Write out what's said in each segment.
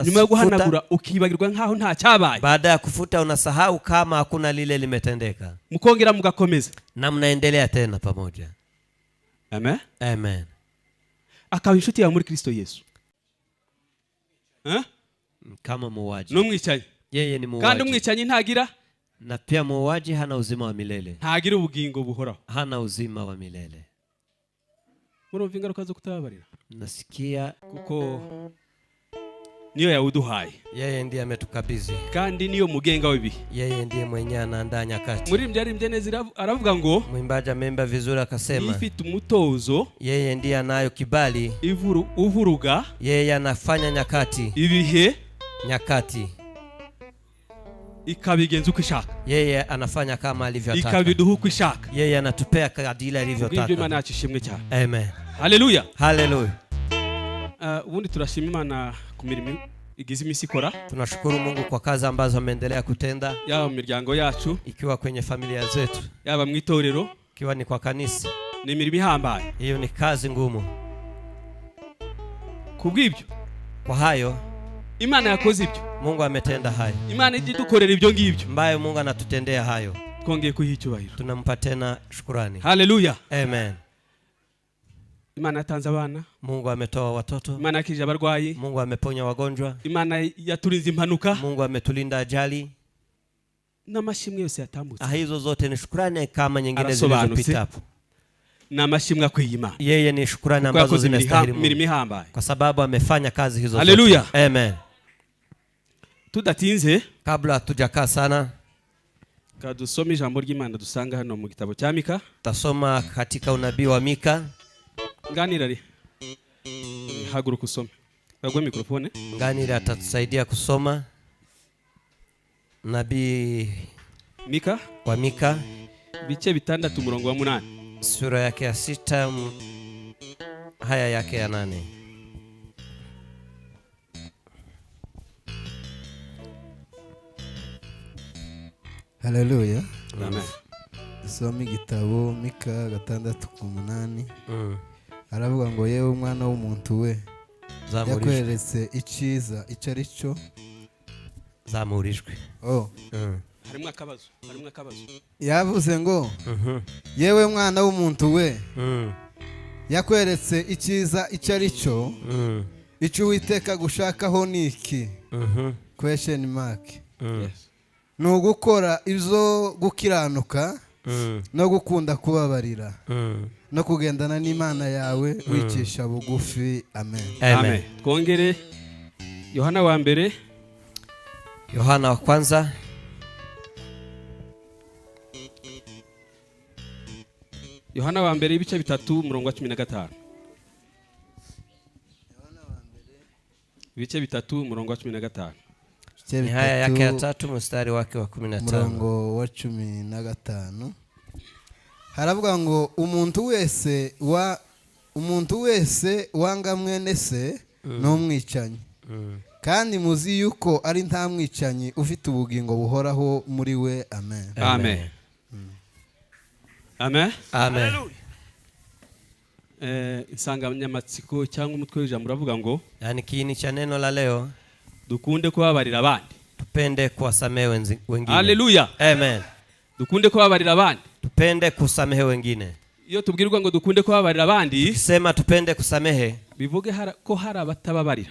nyuma yo guhanagura ukibagirwa nkaho nta cyabaye. Baada ya kufuta unasahau kama hakuna lile limetendeka. Mukongera mugakomeza. Na mnaendelea tena pamoja. Amen. Amen. Akaba inshuti ya muri Kristo Yesu. Kama muuaji. N'umwicanyi. Yeye ni muuaji. Kandi umwicanyi ntagira. Na pia muuaji hana uzima wa milele. Ntagira ubugingo buhoraho. Hana uzima wa milele. Murumva ingaruka zo kutababarira. Nasikia kuko niyo yawuduhaye. Yeye ndiye ametukabidhi. Kandi niyo mugenga w'ibihe. Yeye ndiye mwenye anaandaa nyakati. Muri mbyari neza aravuga ngo mwimbaji amemba vizuri akasema ifite umutozo. Yeye ndiye anayo kibali. Uvuruga. Yeye anafanya nyakati. Ibihe. Nyakati. Ikabigenza uko ishaka. Yeye anafanya kama alivyotaka. Ikabiduha uko ishaka. Yeye anatupea kadiri alivyotaka. Ngibyo Imana yacu ishimwe cyane. Amen. Haleluya. Haleluya. Ubundi turashima Imana ku mirimo igize imisi ikora. Tunashukuru Mungu kwa kazi ambazo ameendelea kutenda. Yaba mu miryango yacu, ikiwa kwenye familia zetu, yaba mu itorero, ikiwa ni kwa kanisa. Ni imirimo ihambaye. Hiyo ni kazi ngumu. Kubw'ibyo, kwa hayo Imana yakoze ibyo. Mungu ametenda hayo. Imana idukorera ibyo ngibyo. Mbaye Mungu anatutendea hayo. Twongeye kuyiha icyubahiro. Tunampa tena shukrani. Haleluya. Amen. Imana yatanze abana. Mungu ametoa watoto. Imana yakije abarwayi. Mungu ameponya wagonjwa. Imana yaturinze impanuka. Mungu ametulinda ajali. N'amashimwe yose yatambutse. Hizo zote ni shukrani kama nyingine zilizopita hapo. N'amashimwe akwiye Imana. Yeye ni shukrani ambazo zinastahili Mungu. Kwa sababu amefanya kazi hizo zote. Haleluya. Amen. Tudatinze, kabla hatujakaa sana, kadusome ijambo ry'Imana dusanga hano mu gitabo cya Mika. Tasoma katika unabii wa Mika. Nganira haguruka usome. Bagwe mikrofone. Nganira atatusaidia kusoma nabii Mika wa Mika bice 6 umurongo wa 8. Sura yake ya 6 haya yake ya 8. Haleluya. Amen. Soma igitabo Mika 6:8. Aravuga ngo yewe umwana w'umuntu we, yakweretse iciza icyo ari cyo zamurijwe. Harimo akabazo. Yavuze ngo yewe mwana w'umuntu we, yakweretse iciza icyo ari cyo, icyo Uwiteka gushakaho ni iki? Question mark. No gukora izo gukiranuka, no gukunda kubabarira, no kugendana n'Imana yawe wicisha bugufi. Amen. Amen. Twongere Yohana wa mbere. Yohana wa kwanza. Yohana wa mbere ibice 3 umurongo wa 15. Yohana wa mbere ibice 3 umurongo wa 15. Haya yake ya 3 mstari wake wa 15. Umurongo wa 15. Haravuga ngo umuntu wese wanga mwene se no mwicanyi. Kandi muzi yuko ari nta mwicanyi ufite ubugingo buhoraho muri we. Amen. Amen. Amen. Amen. Insanganyamatsiko cyangwa umutwe w'ijambo uravuga ngo, yani kiini cha neno la leo, dukunde kubabarira abandi, tupende kuwasamehe wengine. Haleluya. Amen. Dukunde kubabarira abandi, tupende kusamehe wengine. Iyo tubwirwa ngo dukunde kubabarira abandi, sema tupende kusamehe, bivuge ko hari abatababarira.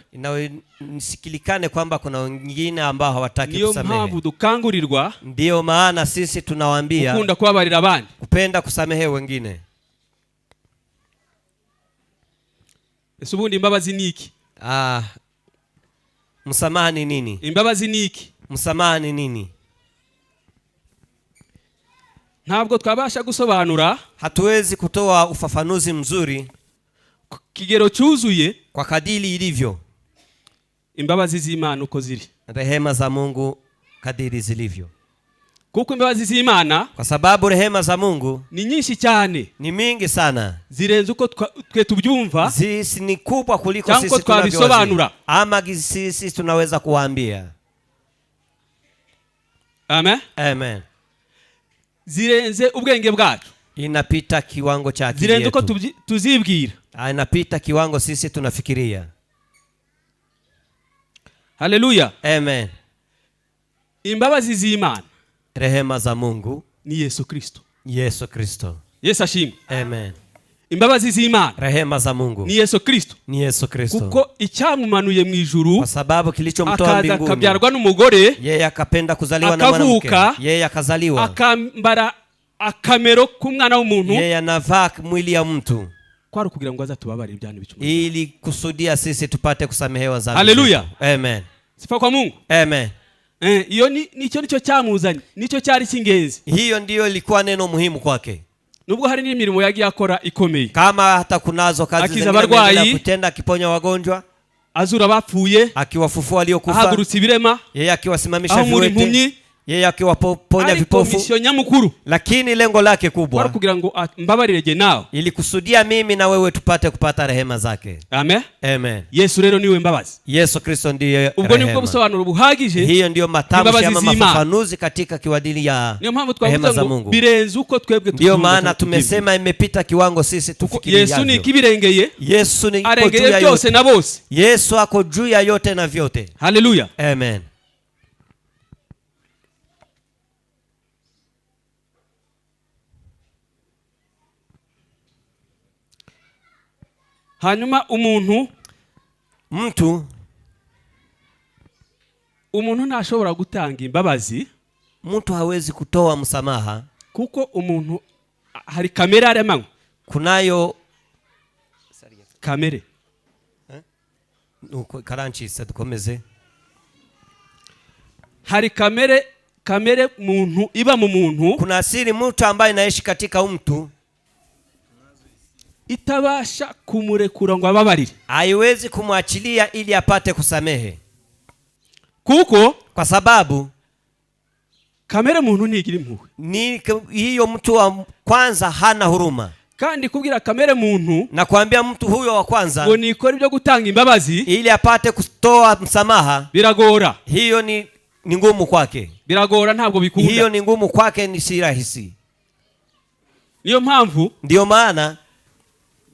Inasikilikane kwamba kuna wengine ambao hawataki kusamehe. Niyo mpamvu dukangurirwa, ndio maana sisi tunawaambia gukunda kubabarira abandi, kupenda kusamehe wengine. Ese ubundi imbabazi ni iki? Msamaha ni nini? Imbabazi ni iki? Msamaha ni nini? Ntabwo twabasha gusobanura, hatuwezi kutoa ufafanuzi mzuri kigero cyuzuye kwa kadiri ilivyo imbabazi z'Imana uko ziri, rehema za Mungu kadiri zilivyo. Kuko imbabazi z'Imana, kwa sababu rehema za Mungu ni nyinshi cyane, ni mingi sana, zirenze uko twe tubyumva, sisi ni kubwa kuliko sisi tunavyosobanura, ama sisi tunaweza kuwaambia. Amen. Amen. Zirenze ubwenge bwacu, inapita kiwango cha akili yetu, zirenze uko tuzibwira, inapita kiwango sisi tunafikiria. Haleluya. Amen. Imbabazi z'Imana, Rehema za Mungu ni Yesu Kristo. Yesu Kristo. Yesu ashimwe. Amen. Imbabazi z'Imana, Rehema za Mungu ni Yesu Kristo. ni Yesu Kristo. Kuko icyamumanuye mu ijuru, Kwa sababu kilichomtoa akaza mbinguni, akabyarwa n'umugore, yeye akapenda kuzaliwa na mwanamke, akavuka, yeye akazaliwa, akambara akamero k'umwana w'umuntu, yeye anavaa mwili ya mtu, kwari kugira ngo azatubabarire ibyaha bicumuro, ili kusudia sisi tupate kusamehewa dhambi. Haleluya. Amen. Sifa kwa Mungu. Amen. Iyo nicyo cyamuzanye, nicyo cyari cy'ingenzi. Hiyo ndiyo ilikuwa neno muhimu kwake. Nubwo hari n'imirimo yagiye akora ikomeye, Kama hata kunazo kazi akiza zingine abarwayi, kutenda, akiponya wagonjwa, azura abapfuye, akiwafufua waliokufa, ahagurutsa ibirema, yeye akiwasimamisha ahumura viwete, impumyi, yeye akiwaponya vipofu. misio nyamukuru, Lakini lengo lake kwari kubwa kugira ngo mbabarire je nawe, ili kusudia mimi na wewe tupate kupata rehema zake. amen. Amen. Yesu rero niwe mbabazi. Yesu Kristo ndiye Ubwo nibwo rehema. busobanuro buhagije. Hiyo ndiyo matamshi Imbabazi ama z'Imana. mafafanuzi katika kiwadili ya Niyo mpamvu rehema twavuze za ngo Mungu. birenze uko twebwe Ndiyo maana tumesema imepita kiwango sisi tufikirie. Yesu ni ikibirengeye, Yesu ni arengeye byose na bose. Yesu ako juu ya yote na vyote. Haleluya. Amen. Hanyuma mtu ntashobora gutanga imbabazi, mtu hawezi kutoa msamaha, kuko umuntu hari kamere aremanywe. kunayo kamere nuko karanchi dukomeze. Hari kamere muntu iba mu muntu, kuna asili mtu ambaye inaishi katika mtu, itabasha kumurekura ngo ababarire, haiwezi kumwachilia ili apate kusamehe, kuko kwa sababu kamere muntu ntigira impuhwe. Ni hiyo mtu wa kwanza hana huruma. Kandi kubwira kamere muntu, na kuambia mtu huyo wa kwanza ngo nikora ibyo gutanga imbabazi ili apate kutoa msamaha, biragora. Hiyo ni ngumu kwake. Biragora, ntabwo bikunda. Hiyo ni ngumu kwake, ni si rahisi. Niyo mpamvu, ndiyo maana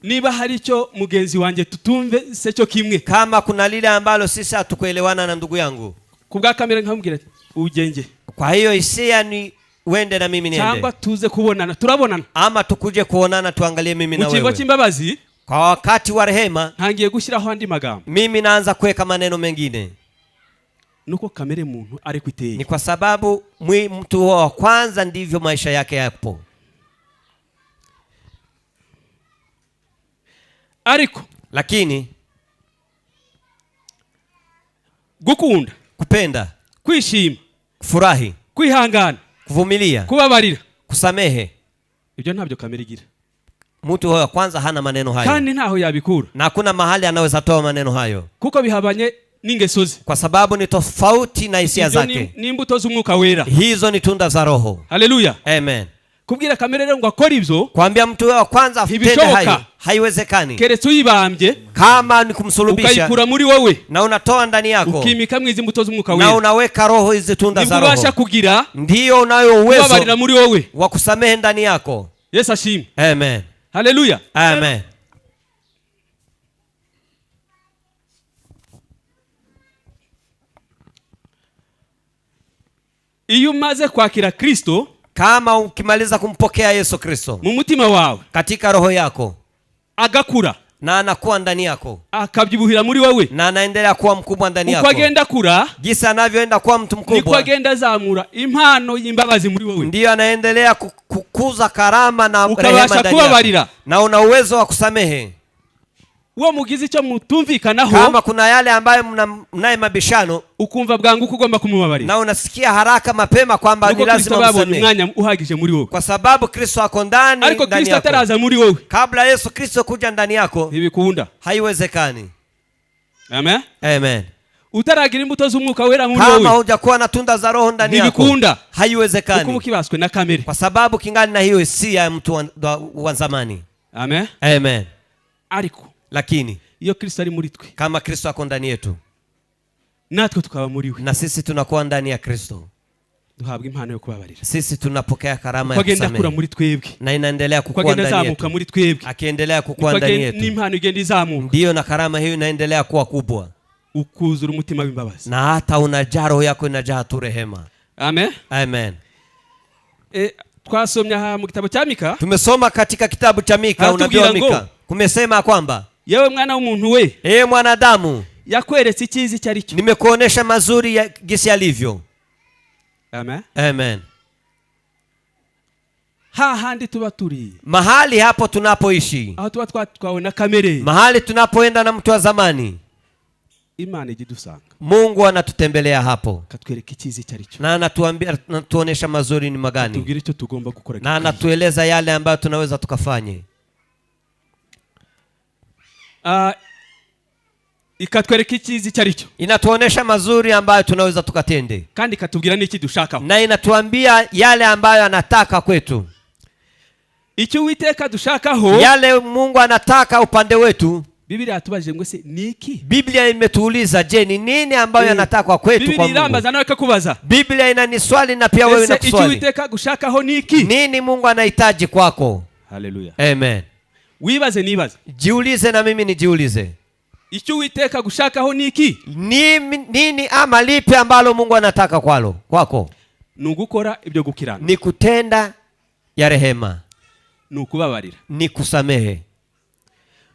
niba hari icyo mugenzi wanjye tutumve se cyo kimwe, kama kuna lile ambalo sisi hatukuelewana na ndugu yangu, kubwa kamere nkamubwira ugenge, kwa hiyo hisia ni wende na mimi niende, cyangwa tuze kubonana, turabonana, ama tukuje kuonana tuangalie mimi na wewe. Mukigo cy'imbabazi, kwa wakati wa rehema, ntangiye gushyiraho andi magambo, mimi naanza kuweka maneno mengine. Nuko kamere muntu ari kwiteye, ni kwa sababu mtu wa kwanza ndivyo maisha yake yapo. Ariko lakini gukunda, kupenda, kwishima, kufurahi, kwihangana, kuvumilia, kubabarira, kusamehe, ibyo ntabyo kamere igira. Mtu wa kwanza hana maneno hayo, kandi ntaho yabikura, na kuna mahali anaweza toa maneno hayo, kuko bihabanye n'ingeso ze, kwa sababu ni tofauti na hisia zake. Ni imbuto z'umwuka wera, hizo ni tunda za Roho. Haleluya. Amen. Kubwira kamere rero ngo akora ibyo, kuambia mtu wa kwanza afutende hayo, haiwezekani. Keretse uyibambye, kama ni kumsulubisha, ukayikura muri wowe, na unatoa ndani yako, ukimika mwizi imbuto z'umwuka wera, na unaweka roho hizi tunda za Roho, ubasha kugira, ndio unayo uwezo kubabarira muri wowe, wa kusamehe ndani yako. Yesu ashimwe. Amen. Haleluya. Amen. Iyo umaze kwakira Kristo, kama ukimaliza kumpokea Yesu Kristo mu mutima wawe, katika roho yako, agakura, na anakuwa ndani yako, akabyibuhira muri wowe, na anaendelea kuwa mkubwa ndani yako, uko agenda kura, jinsi anavyoenda kuwa mtu mkubwa, niko agenda zamura impano y'imbabazi muri wowe, ndio anaendelea kukuza karama na rehema ndani yako, na una uwezo wa kusamehe. Uwo mugize icyo mutumvikanaho, kama kuna yale ambayo mnaye mabishano, ukumva bwangu kugomba kumubabarira, na unasikia haraka mapema kwamba ni lazima msamehe, umwanya uhagije muri wowe, kwa sababu Kristo ako ndani yako. Ariko Kristo ataraza muri wowe, kabla Yesu Kristo kuja ndani yako, ntibikunda, haiwezekani. Amen. Amen. Utaragira imbuto z'umwuka wera muri wowe, kama hujakuwa na tunda za Roho ndani yako, ntibikunda, haiwezekani, kuko mukibaswe na kamere, kwa sababu kingani na hiyo hisia ya mtu wa zamani. Amen. Amen. Ariko lakini iyo Kristo ari muri twe, kama Kristo ako ndani yetu, natwe tukaba muri we, na sisi tunakuwa ndani ya Kristo, duhabwa impano yo kubabarira, sisi tunapokea karama ya kusamehe, kugenda kura muri twebwe, na inaendelea kukua ndani yetu, muri twebwe, akiendelea kukua ndani yetu, ni impano igenda izamuka, ndio na karama hiyo inaendelea kuwa kubwa. ukuzura umutima w'imbabazi, na hata unajaa roho yako inajaa tu rehema. Amen. Amen. Twasomya aha mu gitabo cya Mika. Tumesoma katika kitabu cha Mika, unabii wa Mika. Kumesema kwamba yewe mwana w'umuntu we, mwanadamu, yakweretse ikizi cyari cyo, nimekuonesha mazuri ya gisi alivyo. Amen. Amen. Hahandi tuba turi, mahali hapo tunapoishi, aho tuba twaona kamere, mahali tunapoenda na mtu wa zamani, Imana idusanga, Mungu anatutembelea hapo, katwereka ikizi cyari cyo, na anatuambia, anatuonesha mazuri ni magani, tubwire icyo tugomba gukora, na anatueleza yale ambayo tunaweza tukafanye. Ikatwereka ikizi cyari cyo, inatuonesha mazuri ambayo tunaweza tukatende, kandi katubwira n'iki dushaka, na inatuambia yale ambayo anataka kwetu. Icyo Uwiteka dushakaho, yale Mungu anataka upande wetu. Biblia yatubajije ngo se niki? Biblia imetuuliza, je, ni nini ambayo anataka kwetu kwa Mungu? Biblia irambaza nawe kukubaza. Biblia inaniswali na pia wewe unakuswali. Icyo Uwiteka gushakaho niki? Nini Mungu anahitaji kwako? Haleluya. Amen. Wibaze nibaze. Jiulize na mimi nijiulize. Icyo Uwiteka gushakaho niki? Nini ama lipi ambalo Mungu anataka kwako? Nugukora ibyo gukirana. Ni kutenda ya rehema. Nukubabarira. Ni kusamehe.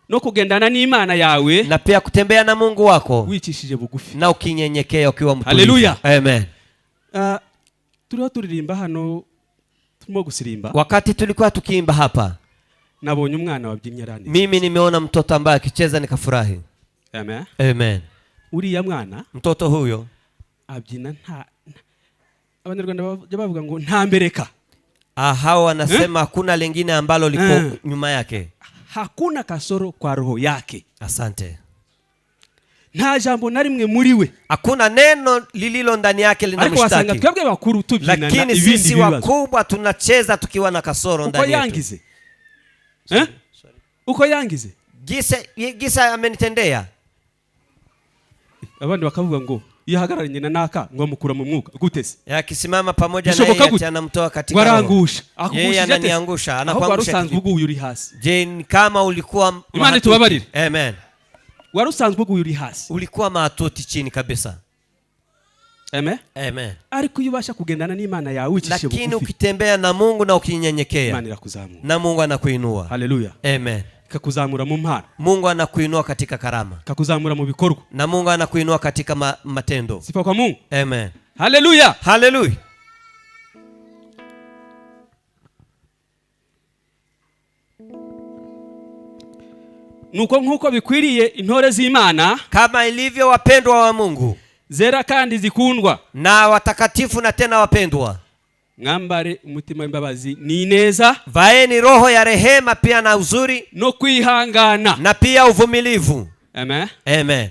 No kugendana n'Imana yawe, na pia kutembea na Mungu wako wicishije bugufi, na ukinyenyekea ukiwa mtulivu. Haleluya. Amen. Turiho turirimba hano, turimo gusirimba. Wakati tulikuwa tukiimba hapa, nabonye umwana wabyinnye arani. Mimi nimeona mtoto ambaye akicheza nikafurahi. Amen. Amen. Uriya mwana, mtoto huyo abyina nta, Abanyarwanda bavuga ngo nta mbereka. Hao wanasema hakuna lingine ambalo liko nyuma yake. Hakuna kasoro kwa roho yake. Asante. Nta jambo na rimwe muri we, hakuna neno lililo ndani yake linamshtaki. Lakini sisi wakubwa tunacheza tukiwa na kasoro ndani yetu. Uko yangize? Gisa amenitendea. Abandi bakavuga ngo yahagararanye na naka ngo mukura mu mwuka gutese. Yakisimama pamoja na yeye anamtoa katika roho. Yeye ananiangusha, anakuangusha. Warusanzwe uri hasi. Je, kama ulikuwa Imana tubabarire. Amen. Warusanzwe uri hasi. Ulikuwa maatuti chini kabisa. Amen. Amen. Ariko yubasha kugendana n'Imana yawe ucishe bugufi. Lakini ukitembea na Mungu na ukinyenyekea, Imana irakuzamura. Na Mungu anakuinua. Haleluya. Amen. Kakuzamura mu mpano. Mungu anakuinua katika karama. Kakuzamura mu bikorwa. Na Mungu anakuinua katika matendo. Sifa kwa Mungu. Amen. Haleluya. Haleluya. Nuko nkuko bikwiriye intore z'Imana, kama ilivyo wapendwa wa Mungu, zera kandi zikundwa, na watakatifu na tena wapendwa, ngambare umutima w'imbabazi ni neza, vaeni roho ya rehema pia na uzuri, no kwihangana na pia uvumilivu. Amen. Amen.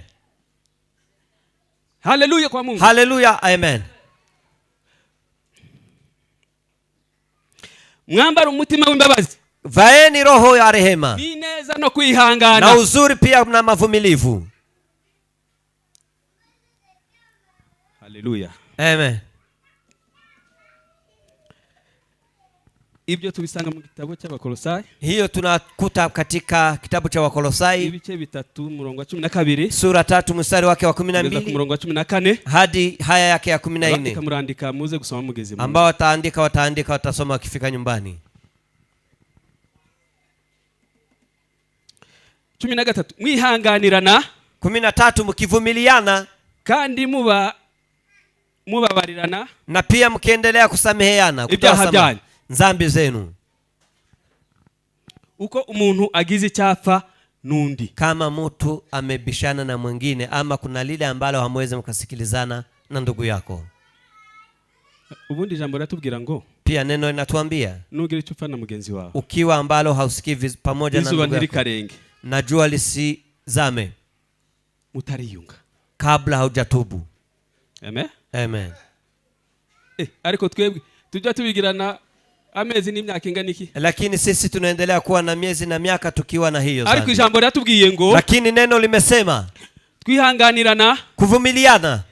Haleluya kwa Mungu. Haleluya. Amen. Ngambare umutima w'imbabazi, vaeni roho ya rehema, ni neza no kwihangana, na uzuri pia na mavumilivu. Haleluya. Amen. Ibyo tubisanga mu gitabo cy'Abakolosai. Hiyo tunakuta katika kitabu cha Wakolosai ibice 3 murongo wa 12, sura 3 mstari wake wa 12 murongo wa 14 hadi haya yake ya 14. Kamurandika muze gusoma mugeze mu. Ambao wataandika watasoma wakifika nyumbani. 13 mwihanganirana, 13 mkivumiliana, kandi mubabarirana, na pia mkiendelea kusameheana ibyaha dhambi zenu. Uko umuntu agize icyapfa nundi, kama mtu amebishana na mwingine, ama kuna lile ambalo hamwezi mkasikilizana na ndugu yako. Ubundi jambo ratubwira ngo, pia neno linatuambia, nugira icyo upfa na mugenzi wao, ukiwa ambalo hausikii pamoja na ndugu yako, na jua lisizame, mutariyunga, kabla haujatubu. Amen. Amen. Ariko twebwe tujya tubigirana amezi n'imyaka inganiki, lakini sisi tunaendelea kuwa na miezi na miaka tukiwa na hiyo. Ariko ijambo ratubwiye ngo, lakini neno limesema twihanganirana, kuvumiliana,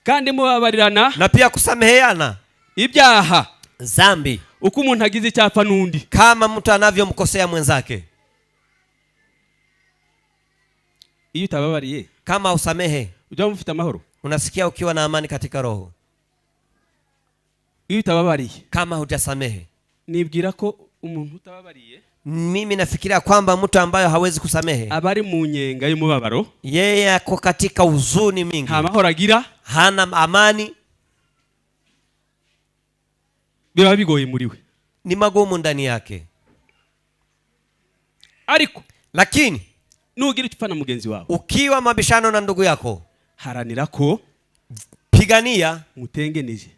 kandi mubabarirana, na pia kusameheana ibyaha, dhambi, uko umuntu agize icyapfa nundi, kama mtu anavyomkosea mwenzake. Iyo utababariye, kama usamehe, ujya mufite amahoro? Unasikia ukiwa na amani katika roho? Iyo utababariye, kama hujasamehe, nibwira ko umuntu utababariye, mimi nafikiria kwamba mtu ambaye hawezi kusamehe abari mu nyenga y'umubabaro, yeye ako katika huzuni mingi, nta mahoro agira, hana amani, biba bigoye muri we, ni magumu ndani yake. Ariko lakini nugira icyo upfana mugenzi wawe, ukiwa mabishano na ndugu yako, haranira ko, pigania mutengeneje,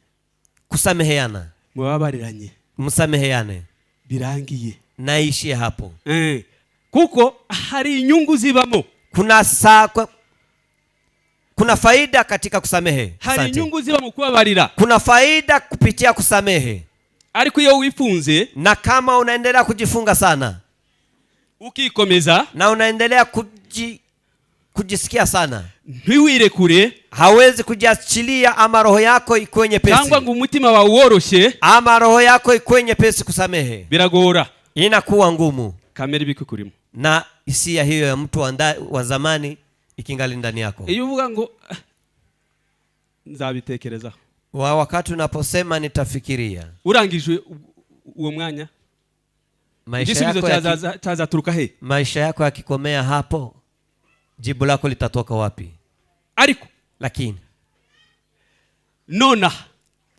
kusameheana, mubabariranye, musameheane, birangiye, naishie hapo. Kuko hari inyungu zibamo, kuna faida katika kusamehe. Hari inyungu zibamo kubabarira, kuna faida kupitia kusamehe. Ariko iyo wifunze, na kama unaendelea kujifunga sana, ukikomeza na unaendelea kujisikia sana, ntiwirekure, hawezi kujiachilia, ama roho yako ikuwe nyepesi, cyangwa ngo umutima wawe woroshe, ama roho yako ikuwe nyepesi kusamehe, biragora, inakuwa ngumu. Kamere bikukurimo, na hisia hiyo ya mtu wa zamani ikingali ndani yako. Iyo uvuga ngo nzabitekereza, wakati unaposema nitafikiria, urangije uwo mwanya, maisha yako yakikomea hapo, jibu lako litatoka wapi? Ariko lakini nona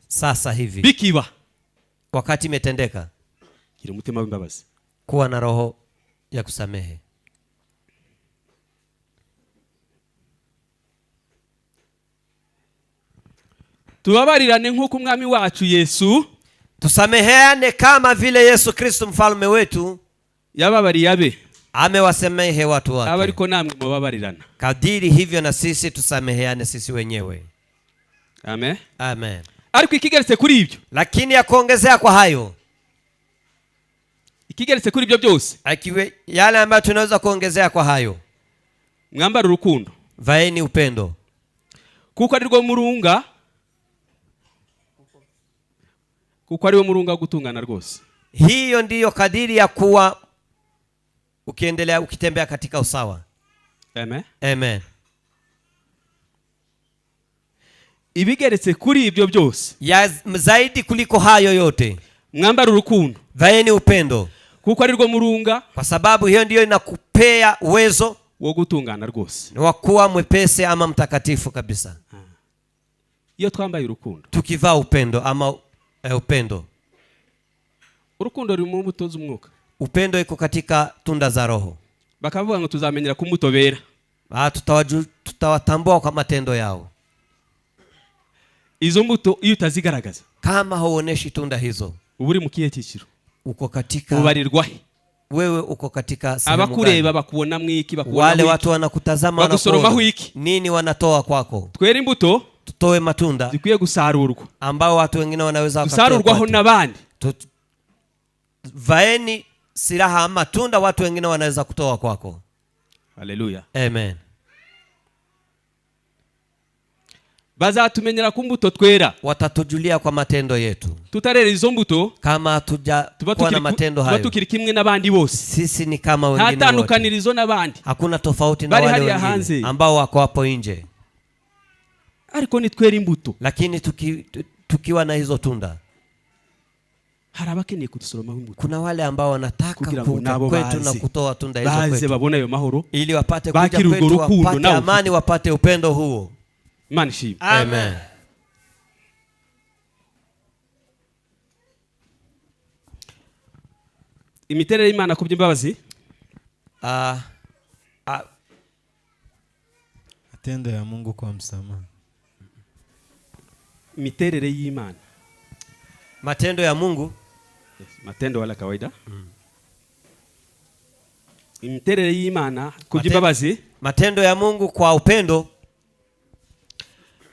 sasa hivi bikiba, wakati imetendeka, gira umutima w'imbabazi, kuwa na roho ya kusamehe. Tubabarirane nk'uko umwami wacu Yesu, tusameheane kama vile Yesu Kristo mfalme wetu yababariye abe, amewasamehe watu wake. Abariko namwe mubabarirana, kadiri hivyo na sisi tusameheane sisi wenyewe. Amen, amen. Ariko ikigeretse kuri ibyo, lakini ya kuongezea kwa hayo, ikigeretse kuri ibyo byose, akiwe yale ambayo tunaweza kuongezea kwa hayo, mwambara urukundo, vaeni upendo, kuko ari rwo murunga, kuko ari wo murunga gutungana rwose. Hiyo ndiyo kadiri ya kuwa ukiendelea ukitembea katika usawa. Amen, amen. Ibigeretse kuri ibyo byose, ya zaidi kuliko hayo yote, mwambara urukundo, vaeni upendo, kuko ari rwo murunga, kwa sababu hiyo ndiyo inakupea uwezo wo gutungana rwose, wa kuwa mwepesi ama mtakatifu kabisa. Iyo twambaye urukundo, tukivaa upendo ama upendo, urukundo ruri mu mbuto z'umwuka, upendo iko katika tunda za roho. Bakavuga ngo tuzamenyera kumutobera, tutawatambua kwa matendo yao. Izo mbuto iyo utazigaragaza, kama huoneshi tunda hizo, uburi mu kihe cyiciro? Uko katika ubarirwa, wewe uko katika sehemu gani? Abakureba bakubona mwiki, bakubona wale watu wanakutasama, wanakusoroma hiki, nini wanatoa kwako? Twere imbuto, tutoe matunda zikwiye gusarurwa, ambao watu wengine wanaweza gusarurwaho nabandi. Vaeni silaha ama matunda watu wengine wanaweza kutoa kwako. Haleluya, amen. Bazatumenyera ku mbuto twera, watatujulia kwa matendo yetu. Tutarera izo mbuto, kama hatujakuwa na matendo hayo, tukiri kimwe n'abandi bose, sisi ni kama wengine wote, hatandukanirizo n'abandi, hakuna tofauti na wale wengine ambao wako hapo nje. Ariko ni twera imbuto, lakini tukiwa na hizo tunda, harabakene kudusoroma imbuto, kuna wale ambao wanataka kuja kwetu na kutoa tunda hizo kwetu, baze babona ayo mahoro, ili wapate kuja kwetu, wapate amani, wapate upendo huo. Imana ishimwe. Amen. Imiterere y'Imana ku by'imbabazi, matendo ya Mungu kwa msamaha. Imiterere y'Imana, matendo ya Mungu, yes, matendo wala kawaida. Imiterere y'Imana ku by'imbabazi, matendo ya Mungu kwa upendo.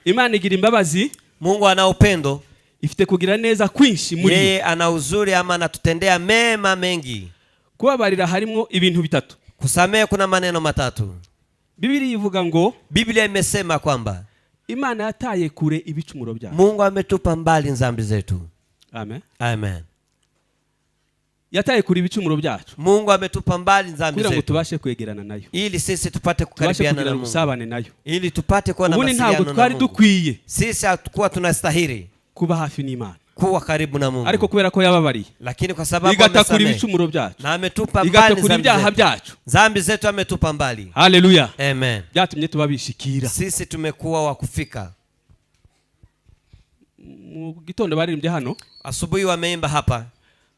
Imana igira imbabazi, Mungu ana upendo, ifite kugira neza kwinshi muri yeye ana uzuri ama anatutendea mema mengi. Kubabarira harimo ibintu bitatu. Kusamehe kuna maneno matatu. Biblia ivuga ngo, Biblia imesema kwamba Imana yataye kure ibicumuro byacu. Mungu ametupa mbali dhambi zetu. Amen, amen. yataye kuri ibicumuro byacu. Mungu ametupa mbali dhambi zetu. Kugira ngo tubashe kwegerana nayo. Ili sisi tupate kukaribiana na Mungu. Musabane nayo. Ili tupate kuwa na mawasiliano na Mungu. Twari dukwiye. Sisi hatukuwa tunastahili kuba hafi n'Imana. Kuwa karibu na Mungu. Ariko kubera ko yababariye. Lakini kwa sababu amesamehe. Ibicumuro byacu. Na ametupa mbali byacu. Dhambi zetu ametupa mbali. Haleluya. Amen. Byatumye tubabishikira. Sisi tumekuwa wa kufika. Mu gitondo baririmbye hano. Asubuhi wameimba hapa.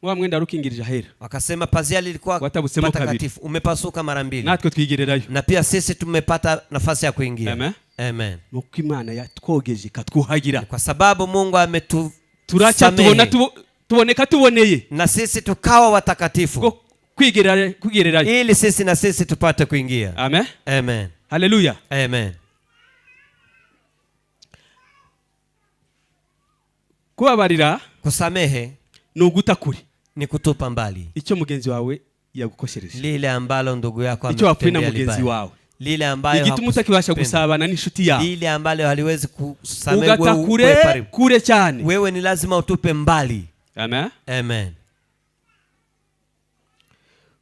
Mwa mwenda rukingirije ahera. Wakasema pazia lilikuwa patakatifu, umepasuka mara mbili. Natwe twigererayo. Na pia sisi tumepata nafasi ya kuingia. Amen. Amen. Nuko Imana yatwogeje katwuhagira. Kwa sababu Mungu turacha tuboneka tuboneye. Na sisi tukawa watakatifu. Kwigererayo. Ili sisi na sisi tupate kuingia. Amen. Amen. Haleluya. Amen. Kubabarira, kusamehe nugutakuri, ni kutupa mbali icyo mugenzi wawe yagukoshereje, lile ambalo ndugu yako amekutendea mugenzi wawe, lile ambayo igituma kibasha gusabana n'inshuti yawe, lile ambalo haliwezi kusamehe wewe kure cyane, wewe ni lazima utupe mbali. Amen. Amen.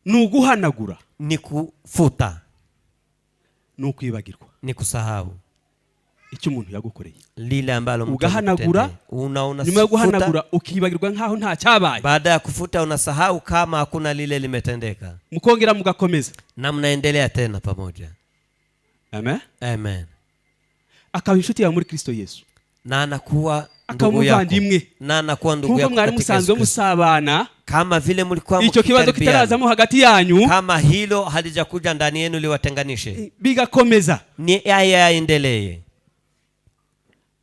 Nuguhanagura, ni kufuta, nukwibagirwa, ni kusahau icyo umuntu yagukoreye, lile ambalo ugahanagura, nyuma yo guhanagura ukibagirwa nkaho nta cyabaye. Baada ya kufuta unasahau kama hakuna lile limetendeka, mukongera mugakomeza na mnaendelea tena pamoja. Amen. Amen. Akaba inshuti yawe muri Kristo Yesu, na anakuwa ndugu yako, na anakuwa ndugu yako katika Yesu. Musabana kama vile mlikuwa mkikaribiana, hicho kibazo kitarazamo hagati yanyu, kama hilo halijakuja ndani yenu liwatenganishe, bigakomeza, ni yaendelee.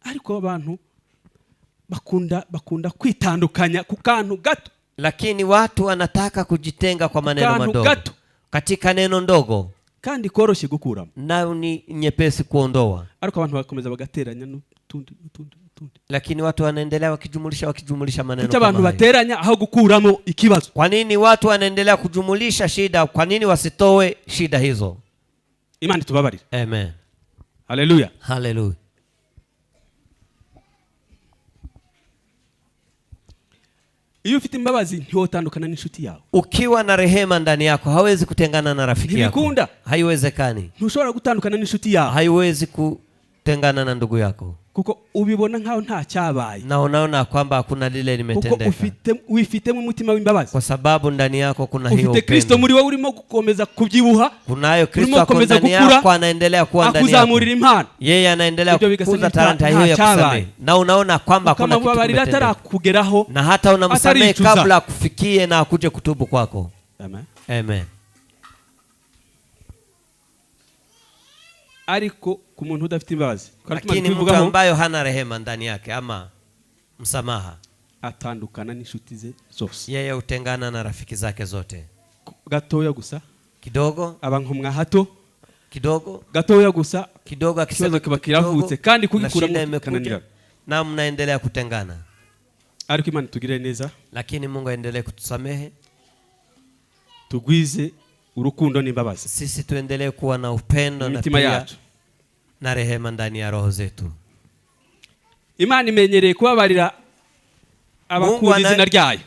Ariko abantu bakunda kwitandukanya ku kantu gato, lakini watu wanataka kujitenga kwa maneno madogo, katika neno ndogo, kandi koroshe gukuramo, na ni nyepesi kuondoa. Ariko abantu bakomeza bagateranya n'utundi, lakini watu wanaendelea wakijumulisha maneno kama abantu bateranya aho gukuramo ikibazo. Kwa nini watu wanaendelea kujumulisha shida? Kwa nini wasitoe shida hizo? Imani tubabarire. Amen. Haleluya. Haleluya. Iyo ufite imbabazi ntiwotandukana n'inshuti yawe. Ukiwa na rehema ndani yako hawezi kutengana na rafiki yako. Haiwezekani. Ntushobora gutandukana n'inshuti yawe. Haiwezi kutengana na ndugu yako. Kuko ubibona nkaho nta cyabaye. Na unaona kwamba hakuna lile limetendeka. Kuko wifitemo umutima w'imbabazi. Kwa sababu ndani yako kuna hiyo upendo. Ufite Kristo muri wewe urimo gukomeza kubyibuha. Kunayo Kristo akomeza ndani yako, anaendelea kuwa ndani yako. Akuzamurira impano. Yeye anaendelea kukuza talanta hiyo ya kusamehe. Na unaona kwamba kuna kitu kimetendeka. Kugeraho, na hata unamsamehe kabla kufikie na akuje kutubu kwako. Amen. Amen. Ariko ku muntu udafite imbabazi, lakini mtu ambaye hana rehema ndani yake ama msamaha, atandukana n'inshuti ze zose. Yeye utengana na rafiki zake zote. Gatoya gusa, kidogo, abankomwa hato, kidogo, gatoya gusa, kidogo, akibazo kiba kiravutse kandi kugikuramo kananira, na mnaendelea kutengana. Ariko Imana tugire neza, lakini Mungu aendelee kutusamehe, tugwize urukundo n'imbabazi. Sisi tuendelee kuwa na upendo na pia na rehema ndani ya roho zetu. Imana imenyereye kubabarira abakunda izina ryayo.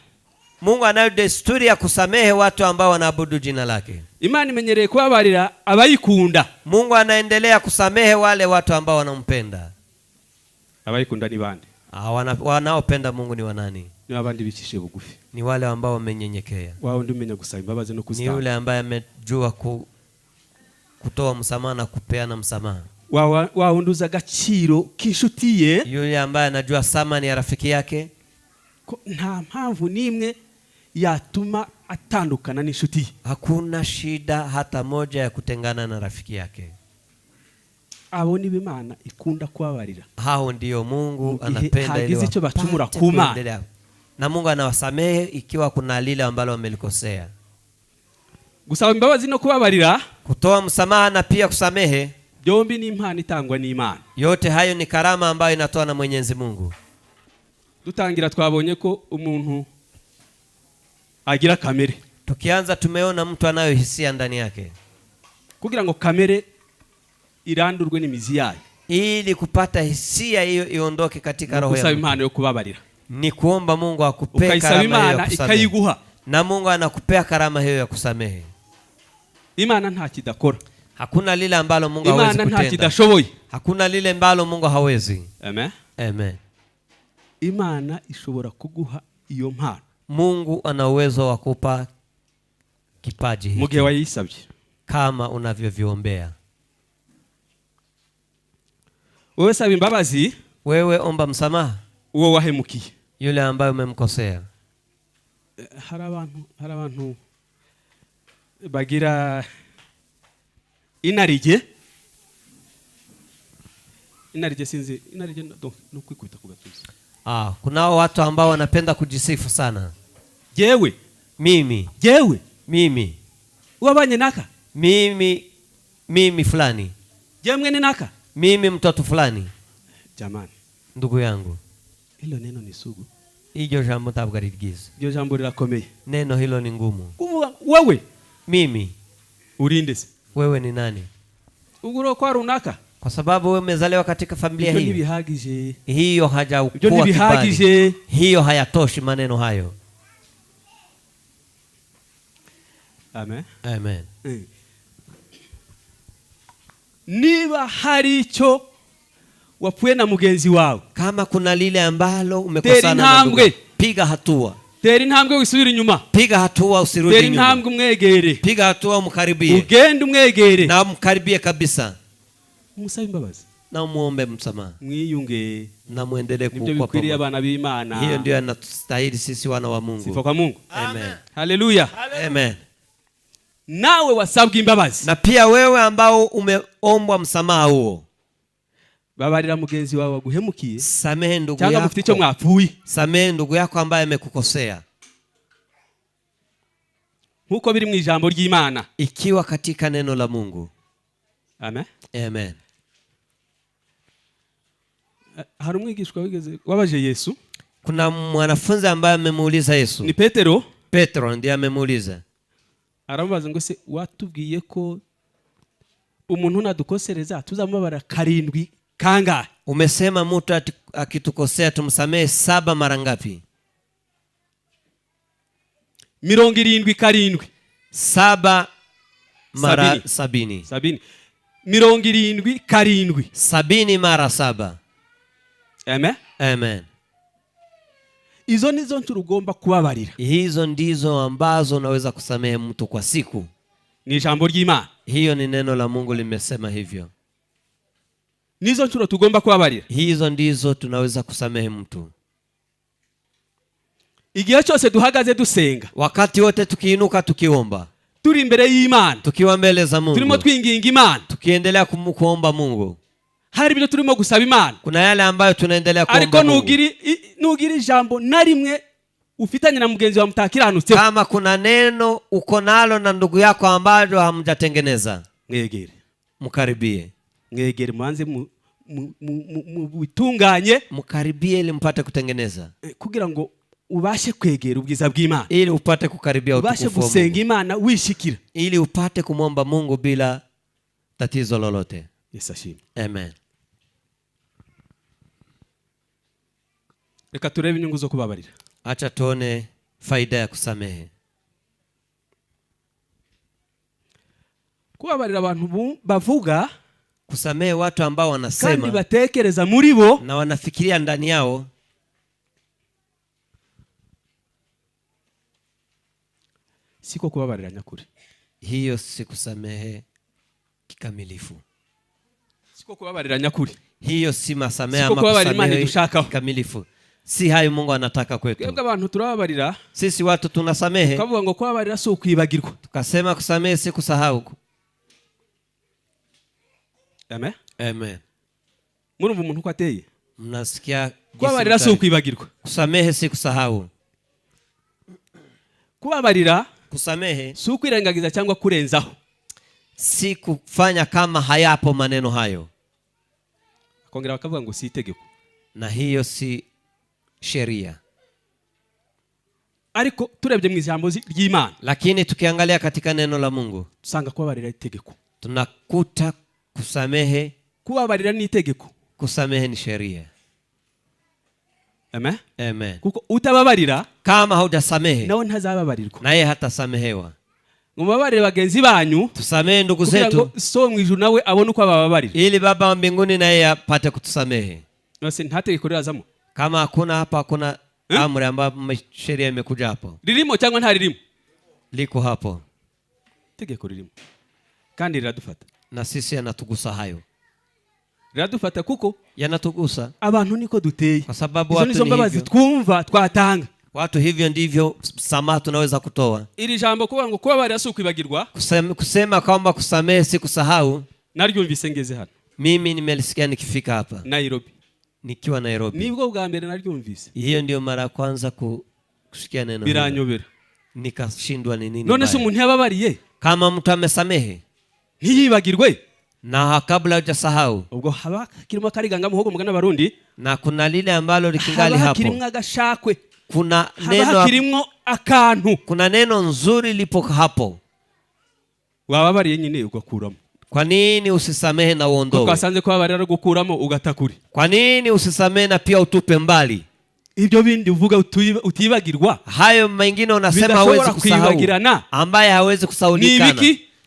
Mungu anayo desturi ya kusamehe watu ambao wanaabudu jina lake. Imana imenyereye kubabarira abayikunda. Mungu anaendelea kusamehe wale watu ambao wanampenda. Abayikunda ni bande? Wanaopenda Mungu ni wanani? Ni abandi bikishe bugufi. Ni wale ambao wamenyenyekea. Wao ndio umenya gusaba imbabazi no kuzitanga. Ni yule ambaye amejua kutoa msamaha na kupeana msamaha. Wao nduza agaciro k'inshuti yule ambaye anajua thamani ya rafiki yake. Nta mpamvu nimwe yatuma atandukana n'inshuti. Hakuna shida hata moja ya kutengana na rafiki yake. Abo ni Imana ikunda kubabarira. Hao ndio Mungu anapenda ile icyo bacumura kuma. Na Mungu anawasamehe ikiwa kuna lile ambalo wamelikosea. Gusaba imbabazi no kubabarira, kutoa msamaha na pia kusamehe, byombi ni impano itangwa n'Imana. Yote hayo ni karama ambayo inatoa na Mwenyezi Mungu. Dutangira twabonye ko umuntu agira kamere. Tukianza tumeona mtu anayo hisia ndani yake. Kugira ngo kamere irandurwe n'imizi yayo, ili kupata hisia hiyo iondoke katika roho yako, usaba impano yo kubabarira. Ni kuomba Mungu akupe karama ya kusamehe. Na Mungu anakupea karama hiyo ya kusamehe. Imana nta kidakora. Hakuna lile ambalo Mungu hawezi kutenda. Imana nta kidashoboye. Hakuna lile ambalo Mungu hawezi. Amen. Amen. Imana ishobora kuguha iyo mpano. Mungu ana uwezo wa kukupa kipaji hiki. Mugihe wayisabye. Kama unavyoviombea. Wewe saba imbabazi, wewe omba msamaha uwo wahemukiye. Yule ambaye umemkosea. Hari abantu bagira inarije sinzi inarije no kwikuita kugatuza. Kuna watu ambao wanapenda kujisifu sana. Jewe wabanye naka mimi fulani, jemwe ni naka mimi mtoto fulani. Jamani, ndugu yangu, hilo neno ni sugu. Hiyo jambo tabwa rigize. Hiyo jambo lirakomeye. Neno hilo ni ngumu. Kuvuga wewe mimi urindese. Wewe ni nani? Uguro kwa runaka. Kwa sababu wewe umezaliwa katika familia hii. Ntibihagije. Hiyo hajakuwa kibali. Hiyo hayatoshi maneno hayo. Amen. Amen. Niba hari icyo wapwe na mugenzi wawe, kama kuna lile ambalo umekosana na ndugu, piga hatua. Teri ntambwe wisubira inyuma. Piga hatua usirudi nyuma. Teri ntambwe umwegere. Piga hatua umkaribie. Ugende umwegere. Na umkaribie kabisa. Musabe imbabazi. Na umuombe msamaha. Mwiyunge. Na muendelee kukua pamoja. Bikwiriye abana b'Imana. Hiyo ndio yanastahili sisi wana wa Mungu. Sifa kwa Mungu. Amen. Haleluya. Amen. Nawe wasabwe imbabazi. Na pia wewe ambao umeombwa msamaha huo, babarira mugenzi wawe waguhemukiye. Samehe ndugu yako. Cyangwa mufite icyo mwapfuye. Samehe ndugu yako ambaye amekukosea. Nkuko biri mu ijambo ry'Imana. Ikiwa katika neno la Mungu. Amen. Amen. Hari umwigishwa wigeze wabaje Yesu. Kuna mwanafunzi ambaye amemuuliza Yesu. Ni Petero. Petro ndiye amemuuliza. Aramubaza ngo se watubwiye ko umuntu nadukosereza tuzamubara 7 kangahe? Umesema mtu akitukosea tumsamehe 7 mara ngapi? 77. 7 mara 70. 70. 77. 70 mara 7. Amen. Amen. Izo nizo turugomba kubabarira. Hizo ndizo ambazo unaweza kusamehe mtu kwa siku. Ni jambo ry'Imana. Hiyo ni neno la Mungu limesema hivyo. Nizo tugomba kubabarira. Hizo ndizo tunaweza kusamehe mtu. Igihe cyose duhagaze dusenga, wakati wote tukiinuka tukiomba, turi imbere y'Imana, tukiwa mbele za Mungu, turimo twinginga Imana, tukiendelea kuomba Mungu, hari ibyo turimo gusaba Imana, kuna yale ambayo tunaendelea kuomba Mungu. Ariko nugiri jambo na rimwe ufitanye na mugenzi wa mutakiranutse, kama kuna neno uko nalo na ndugu yako ambalo hamjatengeneza, mwegere, mkaribie. Mwegere mwanze bitunganye, mkaribie ili mpate kutengeneza, kugira ngo ubashe kwegera ubwiza bw'Imana, ili upate kukaribia utukufu wa Mungu, ubashe gusenga Imana wishikira, ili upate kumwomba Mungu bila tatizo lolote. Yesu ashimwe. Amen. Reka turebe inyungu zo kubabarira. Acha tuone faida ya kusamehe. Kubabarira abantu bavuga, kusamehe watu ambao wanasema kandi batekereza muri bo na wanafikiria ndani yao, siko kubabarira nyakuri. Hiyo si kusamehe kikamilifu. Siko kubabarira nyakuri. Hiyo si masamehe ama kusamehe kikamilifu. Si hayo Mungu anataka kwetu. Twebwe abantu turababarira, sisi watu tunasamehe, kavuga ngo kubabarira si ukwibagirwa, tukasema kusamehe si kusahau. Amen. Amen. Murumva umuntu ko ateye? Mnasikia kubabarira si ukwibagirwa, kusamehe si kusahau. Kubabarira, kusamehe si ukwirengagiza cyangwa kurenzaho, si kufanya kama hayapo maneno hayo. Kongera bakavuga ngo si itegeko, na hiyo si sheria. Ariko turebye mu ijambo ry'Imana, lakini tukiangalia katika neno la Mungu, tusanga kubabarira itegeko. Tunakuta kusamehe, kubabarira ni itegeko, kusamehe ni sheria. Amen. Amen. Kuko utababarira, kama haujasamehe nawe ntazababarirwa, naye hatasamehewa. mubabarire bagenzi banyu, tusamehe ndugu zetu, so mu ijuru nawe abone uko abababarira, ili Baba wa mbinguni naye apate kutusamehe. Nose nta tegeko rirazamo. Kama hakuna hapa, hakuna amri ambayo sheria imekuja hapo. Ririmo cyangwa nta ririmo? Liko hapo. Tegeko ririmo. Kandi riradufata. Na sisi anatugusa hayo. Riradufata kuko yanatugusa. Abantu niko duteye. Kwa sababu watu ni hivyo. Twumva twatanga. Watu hivyo ndivyo msamaha tunaweza kutoa. Ili jambo kuba ngo kubabarira si ukwibagirwa. Kusema kwamba kusamehe si kusahau. Naryumvise ngeze hano. Mimi nimelisikia nikifika hapa Nairobi. Nikiwa Nairobi. Nibwo bwa mbere naryumvise. Hiyo ndio mara ya kwanza kusikia neno. Biranyobera. Nikashindwa ni nini. None se umuntu yababariye? Kama mtu amesamehe ntiyibagirwe na kabla hujasahau, ubwo haba kirimo kariganga muhogo mugana barundi, na kuna lile ambalo likingali hapo. Haba kirimo agashakwe. Kuna neno haba kirimo akantu. Kuna neno nzuri lipo hapo. Wababariye nyine ugakuramo. Kwa nini usisamehe na uondoe? Kuko asanze kubabarira gukuramo ugatakuri. Kwa nini usisamehe na pia utupe mbali? Ibyo bindi uvuga utibagirwa. Hayo mengine unasema hawezi kusahau, ambaye hawezi kusahaulikana.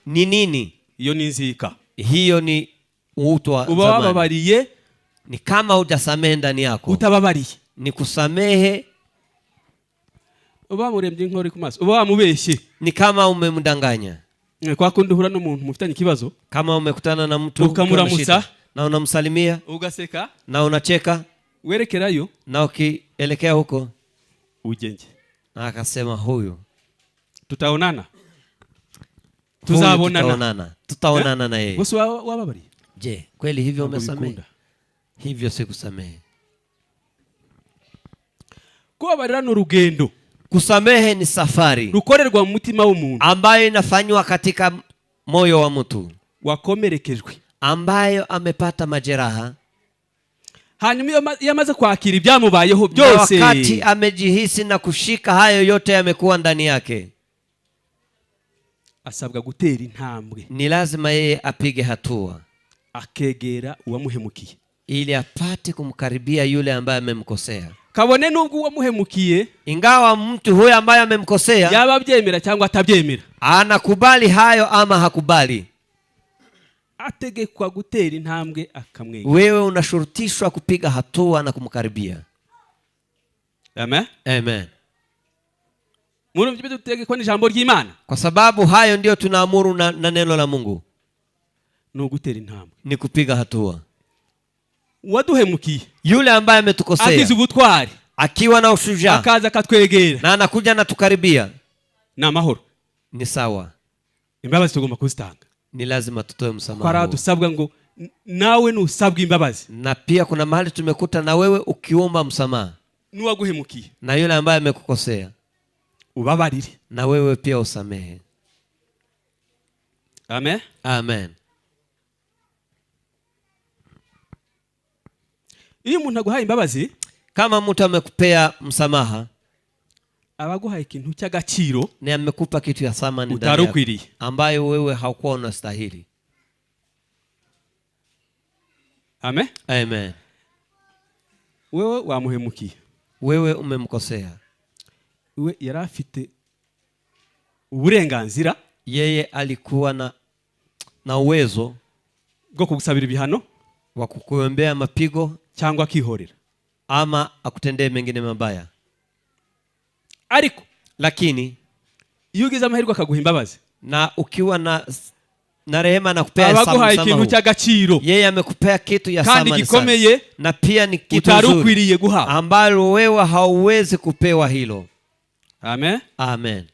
Ni nini? Iyo ni nzika. Hiyo ni utu wa zamani. Ubababariye ni kama hujasamehe ndani yako. Utababariye ni kusamehe. Ubamurembye nkori kumaso. Ubamubeshye ni kama umemdanganya. Kwa kundi uhura n'umuntu mufitanye kibazo, kama umekutana na mtu ukamuramusa na unamsalimia, ugaseka na unacheka, werekerayo na ukielekea huko ujenge, na akasema huyu tutaonana, tutaonana na yeye. Bosi wababari. Je, kweli hivyo umesamehe? Hivyo si kusamehe. Kubabarira n'urugendo. Kusamehe ni safari rukorerwa mu mutima w'umuntu, ambayo inafanywa katika moyo wa mtu wakomerekejwe, ambayo amepata majeraha, hanyuma yamaze kwakira ibyamubayeho byose, wakati amejihisi na kushika hayo yote yamekuwa ndani yake, asabwa gutera intambwe. Ni lazima yeye apige hatua, akegera uwamuhemukiye, ili apate kumkaribia yule ambaye amemkosea. Kabone nubwo uwamuhemukiye, ingawa mtu huyo ambaye amemkosea yaba byemera cyangwa atabyemera, anakubali hayo ama hakubali, ategekwa gutera intambwe akamwegera. Wewe unashurutishwa kupiga hatua na kumkaribia. Amen. Amen. Muri byo dutegekwa n'ijambo ry'Imana, kwa sababu hayo ndio tunaamuru na neno la Mungu. No gutera intambwe, ni kupiga hatua. Waduhemukiye, yule ambaye ametukosea, akizi ubutwari, akiwa na ushujaa, akaza katwegera, na anakuja na tukaribia, na amahoro, ni sawa. Imbabazi tugomba kuzitanga. Ni lazima tutoe msamaha. Kwa dusabwa ngo nawe nusabwe imbabazi. Na pia kuna mahali tumekuta na wewe ukiomba msamaha, n'uwaguhemukiye, na yule ambaye amekukosea, ubabarire, na wewe pia usamehe. Amen. Amen. Iyo umuntu aguhaye imbabazi, kama mtu amekupea msamaha, abaguhaye ikintu cy'agaciro, ni amekupa kitu ya thamani ndani yako ambayo wewe haukuwa unastahili. Amen. Amen. Wewe wamuhemukiye, wewe umemkosea, wewe yarafite uburenganzira, yeye alikuwa na uwezo bwo kugusabira ibihano, wa kukuombea mapigo cyangwa akihorera, ama akutendee mengine mabaya. Ariko lakini iyo ugize amahirwe akaguha imbabazi, na ukiwa na rehema na kupea abaguhaye ikintu cy'agaciro, yeye amekupea kitu ya thamani sana, gikomeye, na pia ni kitu utarukwiriye guha, ambalo wewe hauwezi kupewa hilo. Amen. Amen.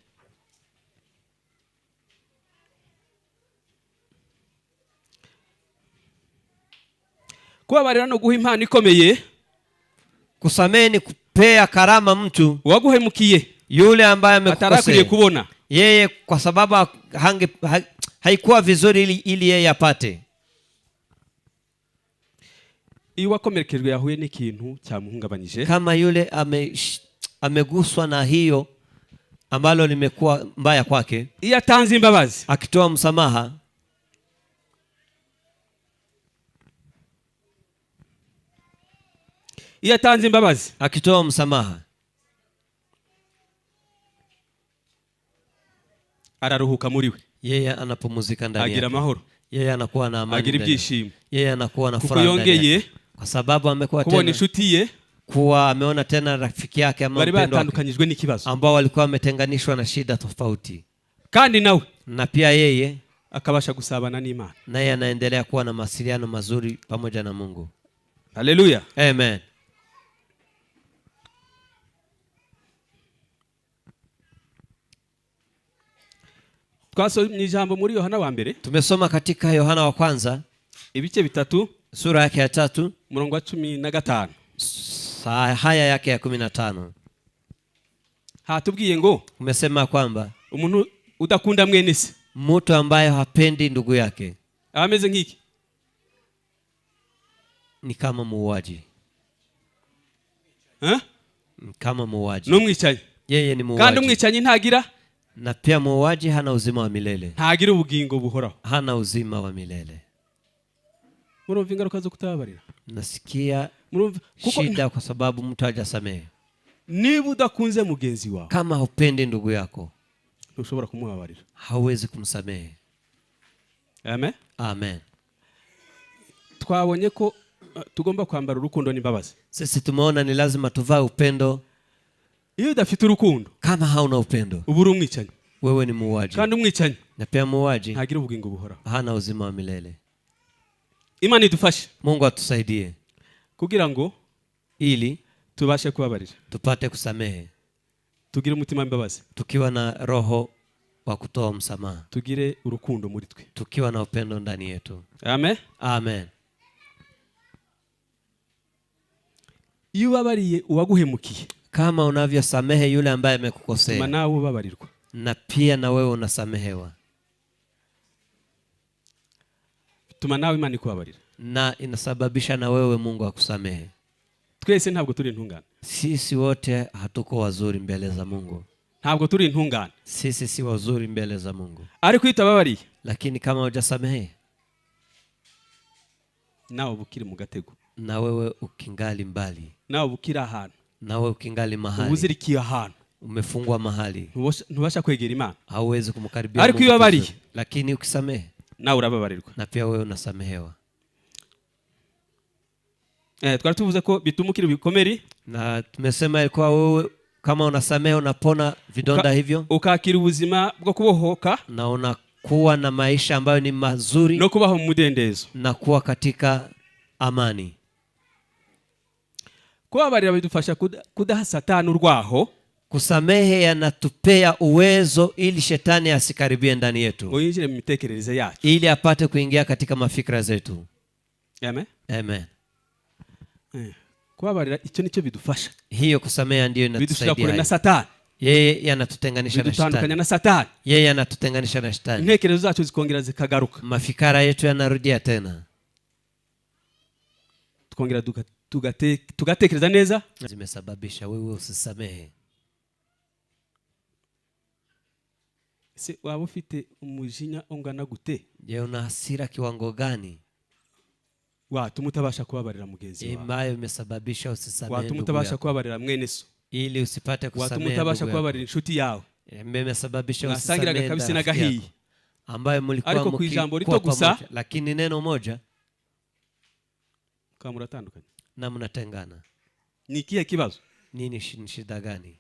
Kubabarira no guha impano ikomeye. Kusamehe ni kupea karama mtu waguhemukiye, yule ambaye amekukosea, atarakwiriye kubona yeye, kwa sababu haikuwa vizuri ili yeye apate. Iyo wakomerekejwe yahuye n'ikintu cyamuhungabanyije, kama yule ameguswa na hiyo ambalo limekuwa mbaya kwake, iyo atanze imbabazi, akitoa msamaha, iyo atanze imbabazi, akitoa msamaha, araruhuka muri we, yeye anapumzika ndani agira yake, amahoro, yeye anakuwa na amani, agira ibyishimo, yeye anakuwa na kuko furaha yongeye kwa sababu amekuwa kubona tena inshuti ye kuwa ameona tena rafiki yake ama bari mpendwa batandukanyijwe n'ikibazo, ambao walikuwa wametenganishwa na shida tofauti, kandi nawe na pia yeye akabasha gusabana n'Imana, naye anaendelea kuwa na mawasiliano mazuri pamoja na Mungu. Haleluya, Amen. twasomye ijambo muri Yohana wa mbere, tumesoma katika Yohana wa kwanza ibice 3 sura yake ya 3 murongo wa 15 haya yake ya 15. hatubwiye ngo Umesema kwamba umuntu udakunda mwene se, mtu ambaye hapendi ndugu yake ameze nk'iki, ni kama muuaji. Kama muuaji, n'umwicanyi, yeye ni muuaji. kandi umwicanyi ntagira, na pia muuaji hana uzima wa milele, ntagira ubugingo buhoraho, hana uzima wa milele. murumva ingaruka zo kutababarira, Nasikia murumva shida kwa sababu mtu hajasamehe. niba udakunze mugenzi wawe, Kama hupendi ndugu yako, ntushobora kumubabarira, hauwezi kumsamehe. amen. Amen. Twabonye ko tugomba kwambara urukundo n'imbabazi. Sisi tumeona ni lazima tuvae upendo. Iyo udafite urukundo, kama hauna upendo, ubura umwicanyi, wewe ni muuaji. kandi umwicanyi Na pia muuaji ntagira ubugingo buhoraho, hana uzima wa milele. Imana idufashe, Mungu atusaidie kugira ngo ili tubashe kubabarira, tupate kusamehe, tugire umutima w'imbabazi, tukiwa na roho wa kutoa msamaha, tugire urukundo muri twe, tukiwa na upendo ndani yetu. amen. Amen. Iyo ubabariye uwaguhemukiye, Kama unavyosamehe yule ambaye amekukosea, tuma nawe ubabarirwa, na pia na wewe unasamehewa, tuma nawe Imana ikubabarira, na inasababisha na wewe Mungu akusamehe. Twese ntabwo turi intungane, Sisi wote hatuko wazuri mbele za Mungu, ntabwo turi intungane, sisi si wazuri mbele za Mungu. ariko itababariye, Lakini kama hujasamehe, nawe bukiri mu gatego, na wewe ukingali mbali, nawe bukiri ahantu, na wewe ukingali mahali, ubuzirikiye ahantu, umefungwa mahali, ntubasha kwegera Imana, hauwezi kumkaribia ariko Mungu. iyo ubabariye, Lakini ukisamehe, nawe urababarirwa. na pia wewe unasamehewa. Twari tuvuze ko bituma ukira ibikomeri, Na tumesema ilikuwa wewe kama unasamehe unapona vidonda hivyo, ukakira ubuzima bwo kubohoka, na unakuwa na maisha ambayo ni mazuri, no kubaho mu mudendezo, na kuwa katika amani. kubabarira bidufasha kudaha Satani urwaho, Kusamehe yanatupea uwezo ili shetani asikaribie ndani yetu, ngo yinjire mu mitekerereze yacu, ili apate kuingia katika mafikra zetu. amen. Amen. Kubabarira icyo nicyo bidufasha, Hiyo kusamehe ndio bidushira kure na inatusaidia. Satani, Yeye yanatutenganisha na bidutandukanya shetani, na Satani, yeye yanatutenganisha na shetani, intekerezo zacu zikongera zikagaruka, mafikara yetu yanarudia tena, tukongera tugatekereza neza. zimesababisha wewe usisamehe. Se waba ufite umujinya ungana gute, Je, una hasira kiwango gani watuma utabasha kubabarira mugenzi wawe, ambayo imesababisha usisamehe watuma ndugu utabasha yako, kubabarira mwene so, ili usipate watuma kusamehe utabasha ndugu yako, kubabarira inshuti yawe, imesababisha mwasangiraga usisamehe kabisa na rafiki yako, gahiye, ambayo mlikuwa ariko ku ijambo rito mkikuwa gusa, pamoja, lakini neno moja kama muratandukanye. na mnatengana. Ni ikihe kibazo? Nini shida gani?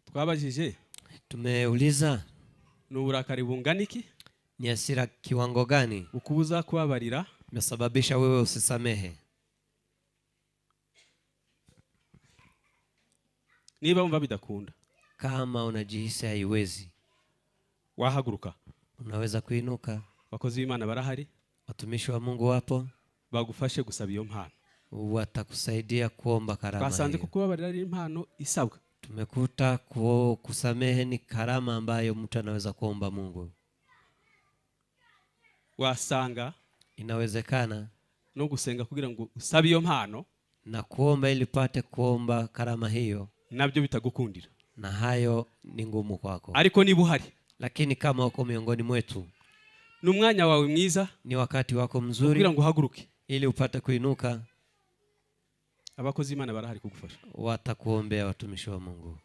Twabajije, Tumeuliza ni uburakari bungana iki ni hasira kiwango gani ukubuza kubabarira imesababisha wewe usisamehe. niba wumva bidakunda, Kama unajihisi haiwezi, wahaguruka, unaweza kuinuka. abakozi b'Imana barahari, Watumishi wa Mungu wapo, bagufashe gusaba iyo mpano. watakusaidia kuomba karama Twasanze ko hiyo. kubabarira ari impano isabwa, Tumekuta kusamehe ni karama ambayo mtu anaweza kuomba Mungu. wasanga Inawezekana no gusenga kugira ngo usabe iyo mpano na kuomba ili pate kuomba karama hiyo nabyo bitagukundira, na hayo ni ngumu kwako. Ariko niba uhari, lakini kama uko miongoni mwetu, ni umwanya wawe mwiza, ni wakati wako mzuri kugira ngo uhaguruke ili upate kuinuka. Abakozi Imana barahari kugufasha, watakuombea watumishi wa Mungu.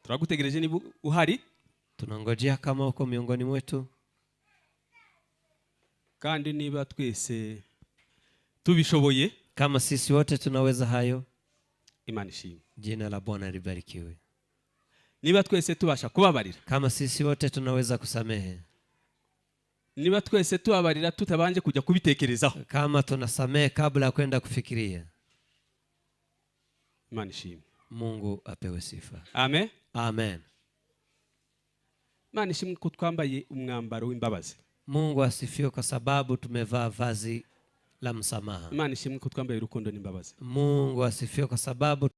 Turagutegereje niba uhari, tunangojea kama uko miongoni mwetu. Kandi niba twese tubishoboye, kama sisi wote tunaweza hayo, Imana ishimwe. Jina la Bwana libarikiwe. Niba twese tubasha kubabarira, kama sisi wote tunaweza kusamehe, niba twese tubabarira tutabanje kujya kubitekerezaho, kama tunasamehe kabla ya kwenda kufikiria, Imana ishimwe. Mungu apewe sifa. Amen. Amen. Imana ishimwe ko twambaye umwambaro w'imbabazi. Mungu asifiwe kwa sababu tumevaa vazi la msamaha. Imana ishimwe ko twambaye urukundo n'imbabazi. Mungu asifiwe kwa sababu